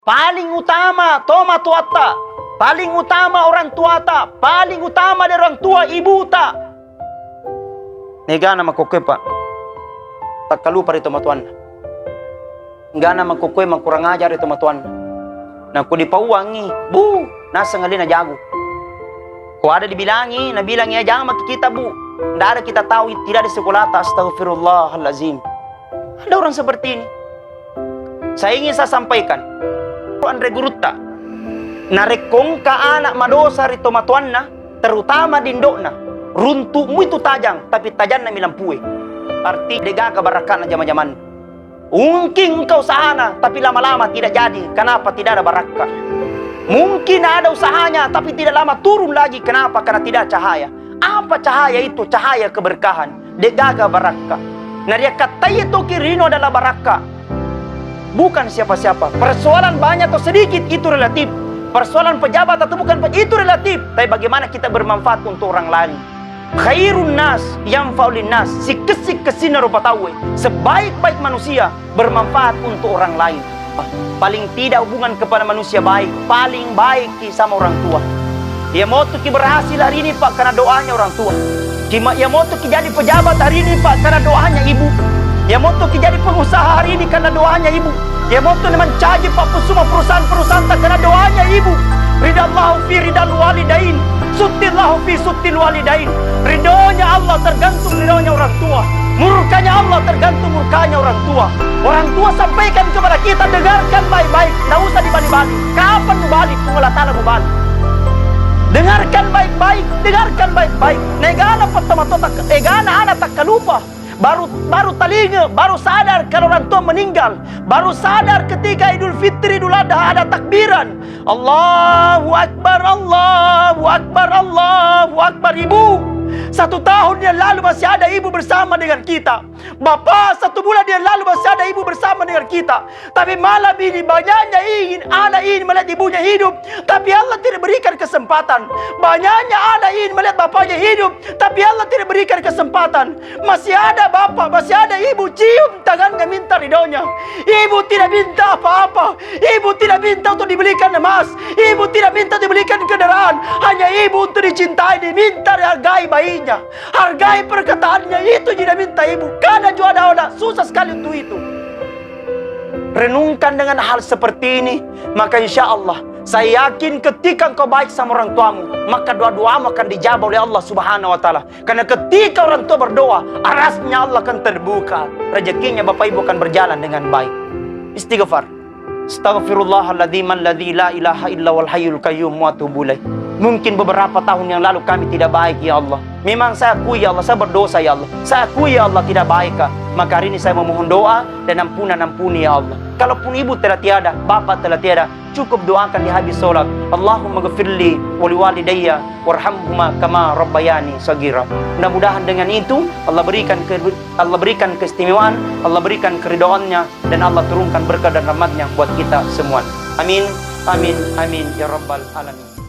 Paling utama toma tuata, paling utama orang tua ta, paling utama dari orang tua ibu ta. Negana makokepa, tak kalupa ito matuan. Ngana makukue makurang ajar ito matuan. Na kung dipauwangi, bu, nasa ngali na jago. Kung ada dibilangi, nabilangi ya jangan makikita bu. Tidak ada kita tahu, tidak ada sekolah. Astaghfirullahalazim. Ada orang seperti ini. Saya ingin saya sampaikan. Andre Guruta, narekong ka anak madosa rito matuan na, terutama dindok na. Runtukmu itu tajam, tapi tajam na milampue. Arti dega kabarakan na jaman-jaman. Mungkin engkau sahana, tapi lama-lama tidak jadi. Kenapa? Tidak ada barakah. Mungkin ada usahanya, tapi tidak lama turun lagi. Kenapa? Karena tidak cahaya. Apa cahaya itu? Cahaya keberkahan. Degaga barakah. Nah dia kata itu kirino adalah barakah. Bukan siapa-siapa. Persoalan banyak atau sedikit itu relatif. Persoalan pejabat atau bukan itu relatif. Tapi bagaimana kita bermanfaat untuk orang lain. Khairun nas yang faulin nas, si kesina rupa tahu. Sebaik-baik manusia bermanfaat untuk orang lain. Paling tidak hubungan kepada manusia baik, paling baik sama orang tua. Dia mau tuh berhasil hari ini pak karena doanya orang tua. Dia mau tuh jadi pejabat hari ini pak karena doanya ibu. Dia mau tuh jadi pengusaha hari ini karena doanya ibu. Dia mau tuh mencaji pak semua perusahaan-perusahaan karena doanya ibu. Ridallahu fi ridal walidain, sutillahu fi sutil walidain. Ridhonya Allah tergantung ridhonya orang tua. Murkanya Allah tergantung murkanya orang tua. Orang tua sampaikan kepada kita, dengarkan baik-baik. Tidak usah dibalik-balik. Kapan mau balik? Tunggu Allah Ta'ala mau balik. Dengarkan baik-baik. Dengarkan baik-baik. Negana pertama-tama, negana anak tak kalupa. Baru telinga, baru sadar kalau orang tua meninggal. Baru sadar ketika Idul Fitri, Idul Adha ada takbiran. Allahu Akbar, Allahu Akbar, Allahu Akbar. Ibu, 1 tahun yang lalu masih ada ibu bersama dengan kita. Bapak 1 bulan yang lalu masih ada ibu bersama dengan kita. Tapi malam ini banyaknya ingin anak ingin melihat ibunya hidup, tapi Allah tidak berikan kesempatan. Banyaknya anak ingin melihat bapaknya hidup, tapi Allah tidak berikan kesempatan. Masih ada bapak, masih ada ibu, cium tangannya minta ridhonya. Ibu tidak minta apa-apa. Ibu tidak minta untuk dibelikan emas. Ibu tidak minta dibelikan kendaraan. Hanya ibu untuk dicintai, diminta dihargai bayinya. Hargai perkataannya, itu tidak minta ibu. Karena juga ada susah sekali untuk itu. Renungkan dengan hal seperti ini, maka insya Allah saya yakin ketika engkau baik sama orang tuamu, maka doa-doamu akan dijawab oleh Allah Subhanahu wa Ta'ala. Karena ketika orang tua berdoa, arasnya Allah akan terbuka, rezekinya bapak ibu akan berjalan dengan baik. Istighfar. Astaghfirullahaladzim alladzi la ilaha illa wal hayyul qayyum wa atubu ilaih. Mungkin beberapa tahun yang lalu kami tidak baik ya Allah. Memang saya akui ya Allah, saya berdosa ya Allah. Saya akui ya Allah tidak baik. Maka hari ini saya memohon doa dan ampuni ya Allah. Kalaupun ibu telah tiada, bapak telah tiada, cukup doakan di habis sholat. Allahumma ghafirli wali walidayya warhamhuma kama rabbayani sagira. Mudah-mudahan dengan itu Allah berikan keistimewaan, Allah berikan keridhaannya, dan Allah turunkan berkah dan rahmatnya buat kita semua. Amin, amin, amin ya rabbal alamin.